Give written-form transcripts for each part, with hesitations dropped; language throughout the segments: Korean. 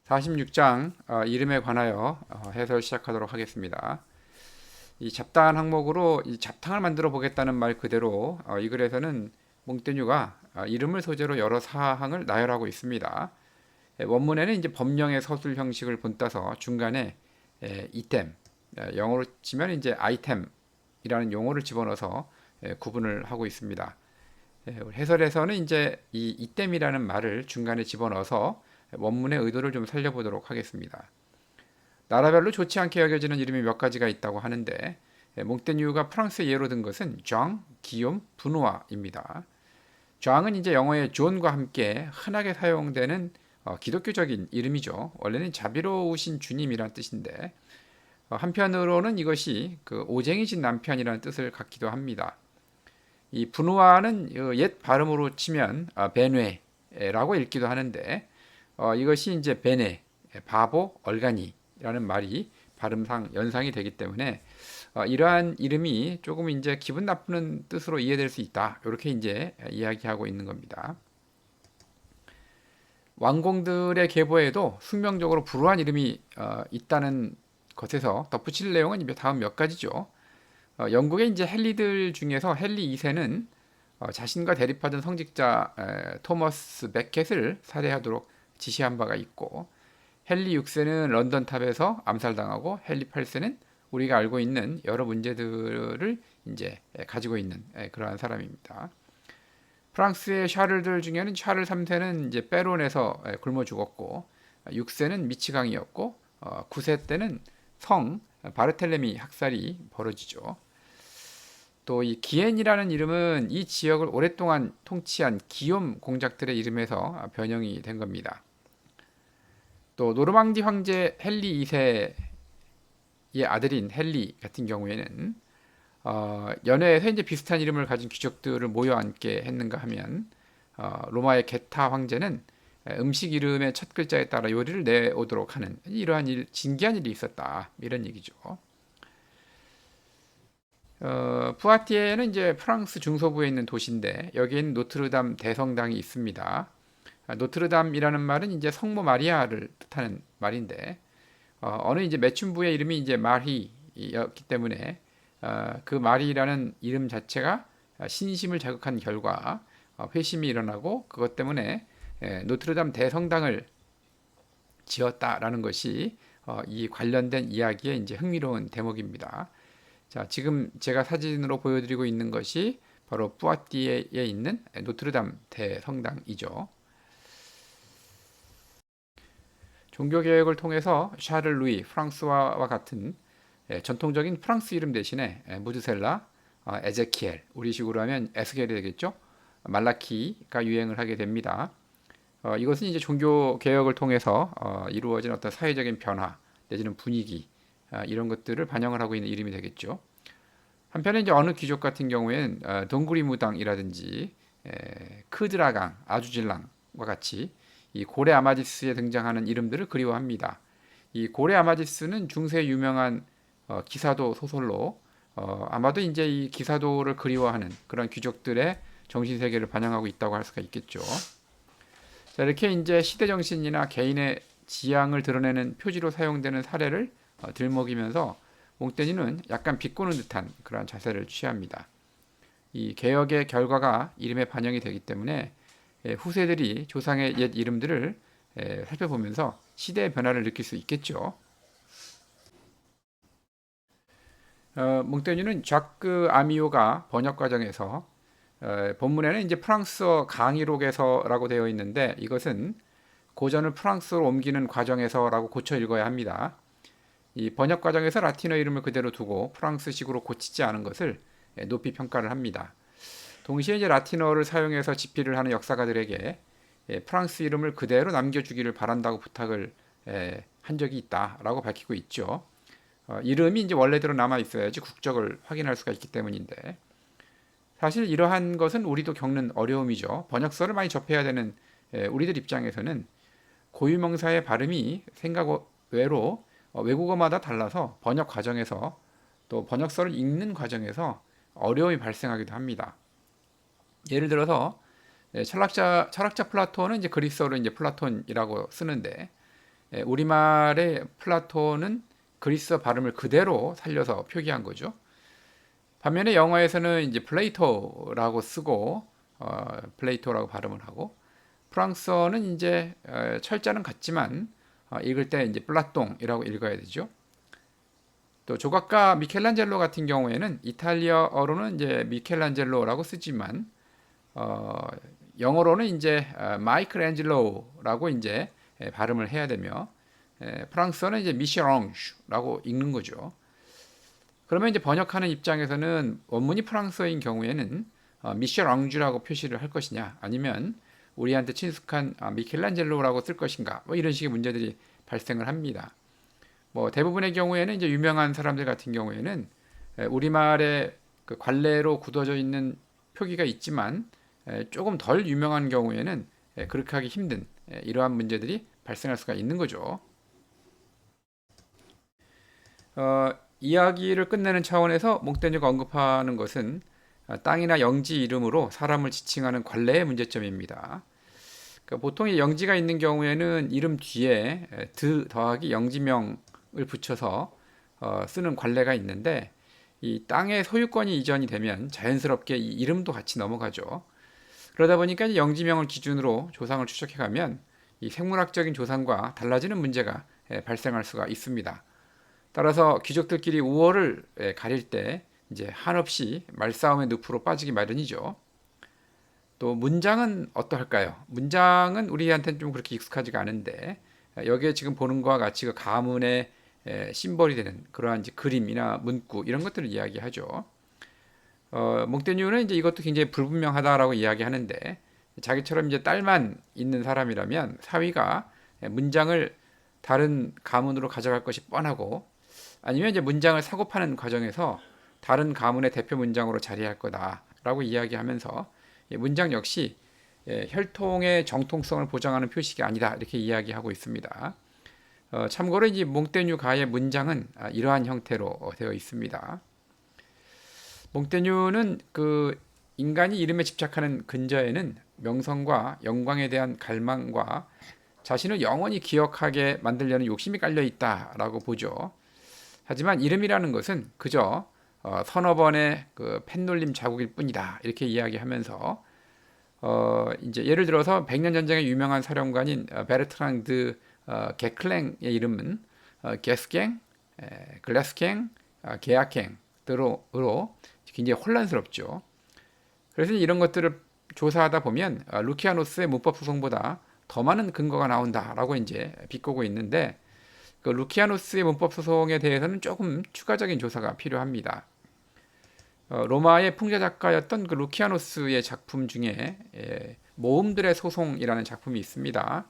46장 이름에 관하여 해설 시작하도록 하겠습니다. 이 잡다한 항목으로 이 잡탕을 만들어 보겠다는 말 그대로 이 글에서는 몽테뉴가 이름을 소재로 여러 사항을 나열하고 있습니다. 원문에는 이제 법령의 서술 형식을 본따서 중간에 이템, 영어로 치면 이제 아이템이라는 용어를 집어넣어서 구분을 하고 있습니다. 해설에서는 이제 이 이템이라는 말을 중간에 집어넣어서 원문의 의도를 좀 살려보도록 하겠습니다. 나라별로 좋지 않게 여겨지는 이름이 몇 가지가 있다고 하는데 몽테뉴가 프랑스의 예로 든 것은 장, 기욤, 부누아입니다. 장은 이제 영어의 존과 함께 흔하게 사용되는 기독교적인 이름이죠. 원래는 자비로우신 주님이란 뜻인데 한편으로는 이것이 그 오쟁이신 남편이라는 뜻을 갖기도 합니다. 이 분우아는 옛 발음으로 치면 베뇌라고 읽기도 하는데 이것이 이제 베네, 바보, 얼간이라는 말이 발음상 연상이 되기 때문에 이러한 이름이 조금 이제 기분 나쁘는 뜻으로 이해될 수 있다. 이렇게 이제 이야기하고 있는 겁니다. 왕공들의 계보에도 숙명적으로 불우한 이름이 있다는 것에서 덧붙일 내용은 다음 몇 가지죠. 영국의 이제 헨리들 중에서 헨리 2세는 자신과 대립하던 성직자 토머스 베켓을 살해하도록 지시한 바가 있고 헨리 6세는 런던 탑에서 암살당하고 헨리 8세는 우리가 알고 있는 여러 문제들을 이제 가지고 있는 그러한 사람입니다. 프랑스의 샤를들 중에는 샤를 3세는 이제 빼론에서 굶어 죽었고 6세는 미치강이었고 9세 때는 성 바르텔레미 학살이 벌어지죠. 또 이 기엔이라는 이름은 이 지역을 오랫동안 통치한 기욤 공작들의 이름에서 변형이 된 겁니다. 또 노르망디 황제 헨리 2세의 아들인 헨리 같은 경우에는 연회에서 이제 비슷한 이름을 가진 귀족들을 모여 앉게 했는가 하면 로마의 게타 황제는 음식 이름의 첫 글자에 따라 요리를 내오도록 하는 이러한 진기한 일이 있었다 이런 얘기죠. 푸아티에는 이제 프랑스 중서부에 있는 도시인데 여기에는 노트르담 대성당이 있습니다. 노트르담이라는 말은 이제 성모 마리아를 뜻하는 말인데 어느 이제 매춘부의 이름이 이제 마리였기 때문에 그 마리라는 이름 자체가 신심을 자극한 결과 회심이 일어나고 그것 때문에 노트르담 대성당을 지었다라는 것이 이 관련된 이야기의 이제 흥미로운 대목입니다. 자, 지금 제가 사진으로 보여드리고 있는 것이 바로 뿌아띠에 있는 노트르담 대성당이죠. 종교개혁을 통해서 샤를 루이 프랑스와와 같은 전통적인 프랑스 이름 대신에 무드셀라, 에제키엘, 우리식으로 하면 에스겔이 되겠죠. 말라키가 유행을 하게 됩니다. 이것은 이제 종교개혁을 통해서 이루어진 어떤 사회적인 변화 내지는 분위기 이런 것들을 반영을 하고 있는 이름이 되겠죠. 한편에 이제 어느 귀족 같은 경우에는 동구리 무당이라든지 크드라강, 아주질랑과 같이 이 고레 아마디스에 등장하는 이름들을 그리워합니다. 이 고레 아마디스는 중세 유명한 기사도 소설로 아마도 이제 이 기사도를 그리워하는 그런 귀족들의 정신 세계를 반영하고 있다고 할 수가 있겠죠. 자, 이렇게 이제 시대 정신이나 개인의 지향을 드러내는 표지로 사용되는 사례를 들먹이면서 몽테뉴는 약간 비꼬는 듯한 그런 자세를 취합니다. 이 개혁의 결과가 이름에 반영이 되기 때문에 후세들이 조상의 옛 이름들을 살펴보면서 시대의 변화를 느낄 수 있겠죠. 몽테뉴는 자크 아미오가 번역 과정에서 본문에는 이제 프랑스어 강의록에서라고 되어 있는데 이것은 고전을 프랑스어로 옮기는 과정에서라고 고쳐 읽어야 합니다. 이 번역 과정에서 라틴어 이름을 그대로 두고 프랑스식으로 고치지 않은 것을 높이 평가를 합니다. 동시에 이제 라틴어를 사용해서 집필을 하는 역사가들에게 프랑스 이름을 그대로 남겨주기를 바란다고 부탁을 한 적이 있다라고 밝히고 있죠. 이름이 이제 원래대로 남아 있어야지 국적을 확인할 수가 있기 때문인데 사실 이러한 것은 우리도 겪는 어려움이죠. 번역서를 많이 접해야 되는 우리들 입장에서는 고유명사의 발음이 생각 외로 외국어마다 달라서 번역 과정에서 또 번역서를 읽는 과정에서 어려움이 발생하기도 합니다. 예를 들어서 철학자 플라톤은 이제 그리스어로 이제 플라톤이라고 쓰는데 우리말의 플라톤은 그리스어 발음을 그대로 살려서 표기한 거죠. 반면에 영어에서는 이제 플레이토라고 쓰고 플레이토라고 발음을 하고 프랑스어는 이제 철자는 같지만 읽을 때 이제 플라똥이라고 읽어야 되죠. 또 조각가 미켈란젤로 같은 경우에는 이탈리아어로는 이제 미켈란젤로라고 쓰지만 어, 영어로는 이제 마이클앤젤로라고 이제 발음을 해야 되며 프랑스어는 이제 미셸앙주라고 읽는 거죠. 그러면 이제 번역하는 입장에서는 원문이 프랑스어인 경우에는 미셸앙주라고 표시를 할 것이냐 아니면 우리한테 친숙한 미켈란젤로라고 쓸 것인가 뭐 이런 식의 문제들이 발생을 합니다. 뭐 대부분의 경우에는 이제 유명한 사람들 같은 경우에는 우리말에 그 관례로 굳어져 있는 표기가 있지만 조금 덜 유명한 경우에는 그렇게 하기 힘든 이러한 문제들이 발생할 수가 있는 거죠. 이야기를 끝내는 차원에서 몽테뉴가 언급하는 것은 땅이나 영지 이름으로 사람을 지칭하는 관례의 문제점입니다. 그러니까 보통 영지가 있는 경우에는 이름 뒤에 드 더하기 영지명을 붙여서 쓰는 관례가 있는데 이 땅의 소유권이 이전이 되면 자연스럽게 이 이름도 같이 넘어가죠. 그러다 보니까 영지명을 기준으로 조상을 추적해가면 이 생물학적인 조상과 달라지는 문제가 발생할 수가 있습니다. 따라서 귀족들끼리 우월을 가릴 때 이제 한없이 말싸움의 늪으로 빠지기 마련이죠. 또 문장은 어떠할까요? 문장은 우리한테는 좀 그렇게 익숙하지가 않은데 여기에 지금 보는 것과 같이 그 가문의 심벌이 되는 그러한 이제 그림이나 문구 이런 것들을 이야기하죠. 몽테뉴는 이제 이것도 굉장히 불분명하다라고 이야기하는데 자기처럼 이제 딸만 있는 사람이라면 사위가 문장을 다른 가문으로 가져갈 것이 뻔하고 아니면 이제 문장을 사고 파는 과정에서 다른 가문의 대표 문장으로 자리할 거다라고 이야기하면서 문장 역시 혈통의 정통성을 보장하는 표식이 아니다 이렇게 이야기하고 있습니다. 참고로 이제 몽테뉴 가의 문장은 이러한 형태로 되어 있습니다. 몽테뉴는 그 인간이 이름에 집착하는 근저에는 명성과 영광에 대한 갈망과 자신을 영원히 기억하게 만들려는 욕심이 깔려 있다라고 보죠. 하지만 이름이라는 것은 그저 서너 번의 그 펜놀림 자국일 뿐이다 이렇게 이야기하면서 이제 예를 들어서 백년 전쟁의 유명한 사령관인 베르트랑드 게클랭의 이름은 게스갱, 글래스갱, 게아갱 으로 굉장히 혼란스럽죠. 그래서 이런 것들을 조사하다 보면 루키아노스의 문법 소송보다 더 많은 근거가 나온다라고 이제 비꼬고 있는데 그 루키아노스의 문법 소송에 대해서는 조금 추가적인 조사가 필요합니다. 로마의 풍자 작가였던 그 루키아노스의 작품 중에 모험들의 소송이라는 작품이 있습니다.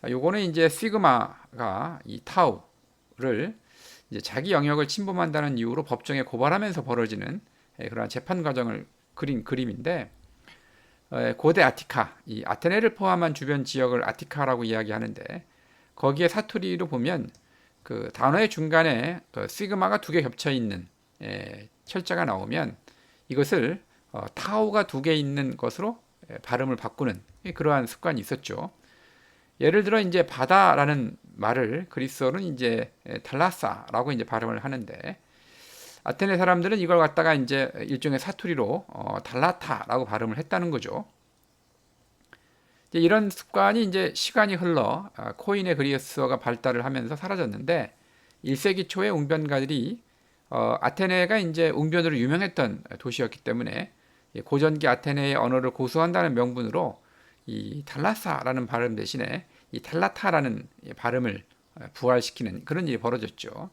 요거는 이제 시그마가 이 타우를 이제 자기 영역을 침범한다는 이유로 법정에 고발하면서 벌어지는 그러한 재판 과정을 그린 그림인데 고대 아티카, 이 아테네를 포함한 주변 지역을 아티카라고 이야기하는데 거기에 사투리로 보면 그 단어의 중간에 그 시그마가 두 개 겹쳐 있는 철자가 나오면 이것을 타우가 두 개 있는 것으로 발음을 바꾸는 그러한 습관이 있었죠. 예를 들어 이제 바다라는 말을 그리스어로는 이제 탈라사라고 이제 발음을 하는데 아테네 사람들은 이걸 갖다가 이제 일종의 사투리로 달라타라고 발음을 했다는 거죠. 이제 이런 습관이 이제 시간이 흘러 코인의 그리스어가 발달을 하면서 사라졌는데 1세기 초에 웅변가들이 아테네가 이제 웅변으로 유명했던 도시였기 때문에 고전기 아테네의 언어를 고수한다는 명분으로 이 탈라사라는 발음 대신에 이 탈라타라는 발음을 부활시키는 그런 일이 벌어졌죠.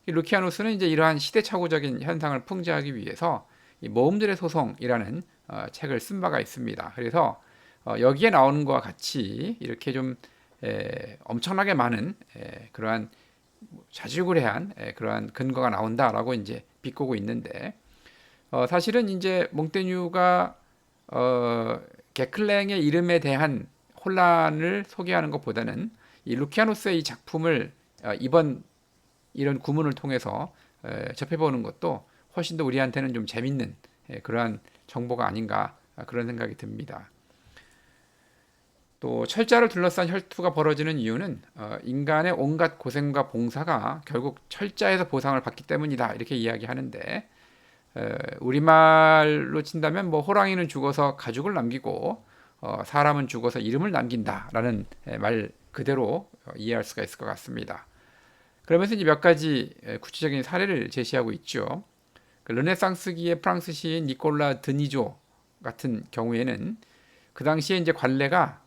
루키아노스는 이제 이러한 시대착오적인 현상을 풍자하기 위해서 이 모험들의 소송이라는 책을 쓴 바가 있습니다. 그래서 여기에 나오는 것과 같이 이렇게 좀 엄청나게 많은 그러한 자질구레한 그러한 근거가 나온다라고 이제 비꼬고 있는데 사실은 이제 몽테뉴가 게클랭의 이름에 대한 혼란을 소개하는 것보다는 이 루키아노스의 이 작품을 이번 이런 구문을 통해서 접해보는 것도 훨씬 더 우리한테는 좀 재밌는 그러한 정보가 아닌가 그런 생각이 듭니다. 또 철자를 둘러싼 혈투가 벌어지는 이유는 인간의 온갖 고생과 봉사가 결국 철자에서 보상을 받기 때문이다 이렇게 이야기하는데 우리말로 친다면 뭐 호랑이는 죽어서 가죽을 남기고 사람은 죽어서 이름을 남긴다라는 말 그대로 이해할 수가 있을 것 같습니다. 그러면서 이제 몇 가지 구체적인 사례를 제시하고 있죠. 르네상스기의 프랑스 시인 니콜라 드니조 같은 경우에는 그 당시에 이제 관례가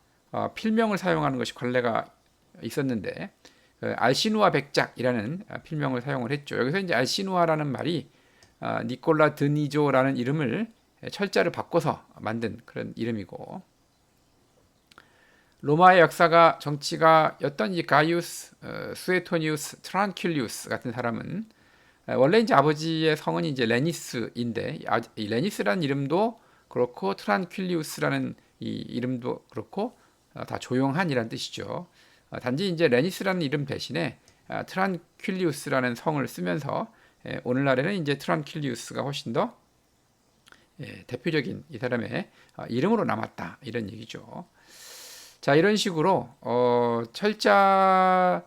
필명을 사용하는 것이 관례가 있었는데 알시누아 백작이라는 필명을 사용을 했죠. 여기서 이제 알시누아라는 말이 니콜라 드니조라는 이름을 철자를 바꿔서 만든 그런 이름이고 로마의 역사가 정치가였던 이 가이우스 수에토니우스 트란큘리우스 같은 사람은 원래 이제 아버지의 성은 이제 레니스인데 이 레니스라는 이름도 그렇고 트란큘리우스라는 이 이름도 그렇고 다 조용한이라는 뜻이죠. 단지 이제 레니스라는 이름 대신에 트란큘리우스라는 성을 쓰면서 오늘날에는 이제 트란큘리우스가 훨씬 더 대표적인 이 사람의 이름으로 남았다 이런 얘기죠. 자, 이런 식으로 철자가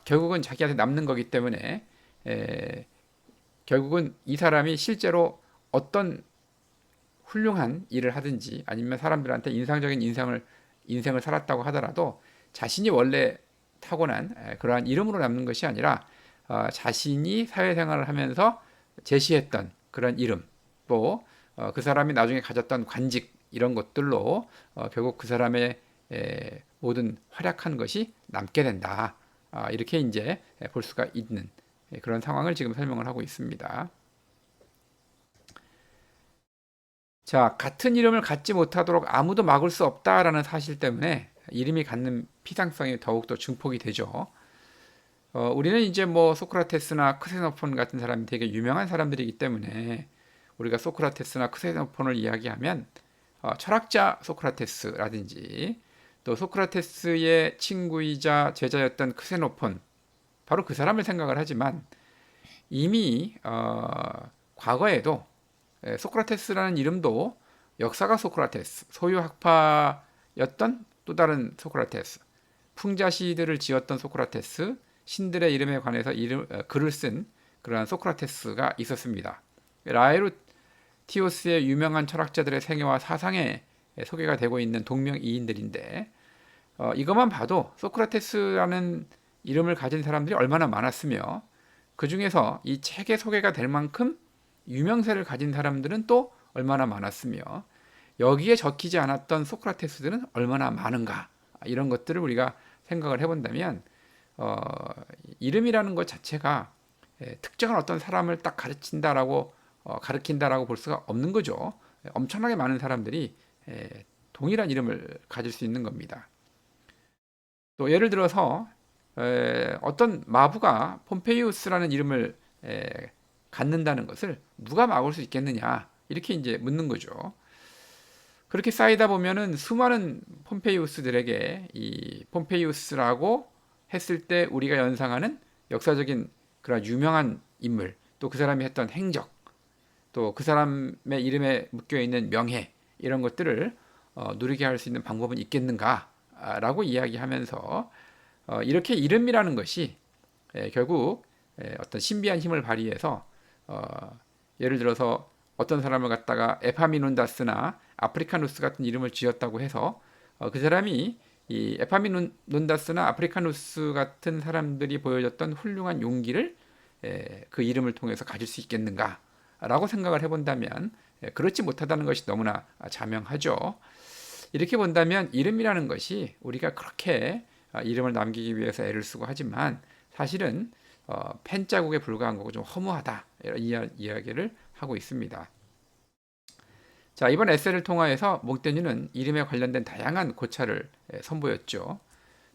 결국은 자기한테 남는 거기 때문에 결국은 이 사람이 실제로 어떤 훌륭한 일을 하든지 아니면 사람들한테 인상적인 인생을 살았다고 하더라도 자신이 원래 타고난 그러한 이름으로 남는 것이 아니라 자신이 사회생활을 하면서 제시했던 그런 이름 또 그 사람이 나중에 가졌던 관직 이런 것들로 결국 그 사람의 모든 활약한 것이 남게 된다. 이렇게 이제 볼 수가 있는 그런 상황을 지금 설명을 하고 있습니다. 자, 같은 이름을 갖지 못하도록 아무도 막을 수 없다라는 사실 때문에 이름이 갖는 피상성이 더욱더 증폭이 되죠. 우리는 이제 뭐 소크라테스나 크세노폰 같은 사람이 되게 유명한 사람들이기 때문에 우리가 소크라테스나 크세노폰을 이야기하면 철학자 소크라테스라든지 또 소크라테스의 친구이자 제자였던 크세노폰 바로 그 사람을 생각을 하지만 이미 과거에도 소크라테스라는 이름도 역사가 소크라테스, 소유 학파였던 또 다른 소크라테스, 풍자시들을 지었던 소크라테스, 신들의 이름에 관해서 글을 쓴 그러한 소크라테스가 있었습니다. 라에루티오스의 유명한 철학자들의 생애와 사상에 소개가 되고 있는 동명이인들인데 이것만 봐도 소크라테스라는 이름을 가진 사람들이 얼마나 많았으며 그 중에서 이 책에 소개가 될 만큼 유명세를 가진 사람들은 또 얼마나 많았으며 여기에 적히지 않았던 소크라테스들은 얼마나 많은가 이런 것들을 우리가 생각을 해본다면 이름이라는 것 자체가 특정한 어떤 사람을 딱 가르친다라고 볼 수가 없는 거죠. 엄청나게 많은 사람들이 동일한 이름을 가질 수 있는 겁니다. 또 예를 들어서 어떤 마부가 폼페이우스라는 이름을 갖는다는 것을 누가 막을 수 있겠느냐 이렇게 이제 묻는 거죠. 그렇게 쌓이다 보면은 수많은 폼페이우스들에게 이 폼페이우스라고 했을 때 우리가 연상하는 역사적인 그런 유명한 인물 또 그 사람이 했던 행적 또 그 사람의 이름에 묶여 있는 명예 이런 것들을 누리게 할 수 있는 방법은 있겠는가라고 이야기하면서 이렇게 이름이라는 것이 결국 어떤 신비한 힘을 발휘해서 예를 들어서 어떤 사람을 갖다가 에파미논다스나 아프리카누스 같은 이름을 지었다고 해서 그 사람이 이 에파미논다스나 아프리카누스 같은 사람들이 보여줬던 훌륭한 용기를 그 이름을 통해서 가질 수 있겠는가라고 생각을 해본다면 그렇지 못하다는 것이 너무나 자명하죠. 이렇게 본다면 이름이라는 것이 우리가 그렇게 이름을 남기기 위해서 애를 쓰고 하지만 사실은 펜자국에 불과한 거고 좀 허무하다 이런 이야기를 하고 있습니다. 자, 이번 에세이를 통하여서 몽테뉴는 이름에 관련된 다양한 고찰을 선보였죠.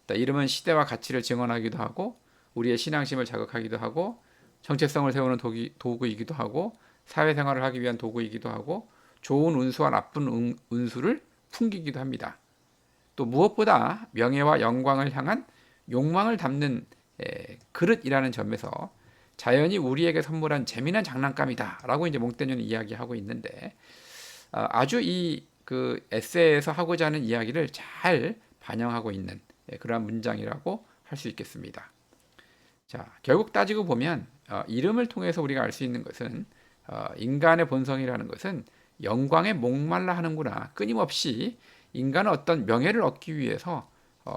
이름은 시대와 가치를 증언하기도 하고 우리의 신앙심을 자극하기도 하고 정체성을 세우는 도구이기도 하고 사회생활을 하기 위한 도구이기도 하고 좋은 운수와 나쁜 운수를 풍기기도 합니다. 또 무엇보다 명예와 영광을 향한 욕망을 담는 그릇이라는 점에서 자연이 우리에게 선물한 재미난 장난감이다라고 이제 몽테뉴는 이야기하고 있는데 아주 이 그 에세이에서 하고자 하는 이야기를 잘 반영하고 있는 그러한 문장이라고 할 수 있겠습니다. 자, 결국 따지고 보면 이름을 통해서 우리가 알 수 있는 것은 인간의 본성이라는 것은 영광에 목말라 하는구나. 끊임없이 인간은 어떤 명예를 얻기 위해서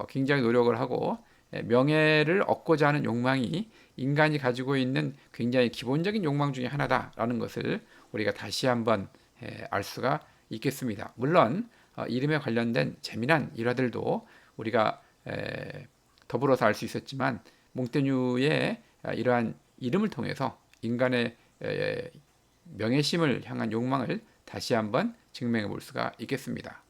굉장히 노력을 하고 명예를 얻고자 하는 욕망이 인간이 가지고 있는 굉장히 기본적인 욕망 중에 하나다라는 것을 우리가 다시 한번 알 수가 있겠습니다. 물론 이름에 관련된 재미난 일화들도 우리가 더불어서 알 수 있었지만 몽테뉴의 이러한 이름을 통해서 인간의 명예심을 향한 욕망을 다시 한번 증명해 볼 수가 있겠습니다.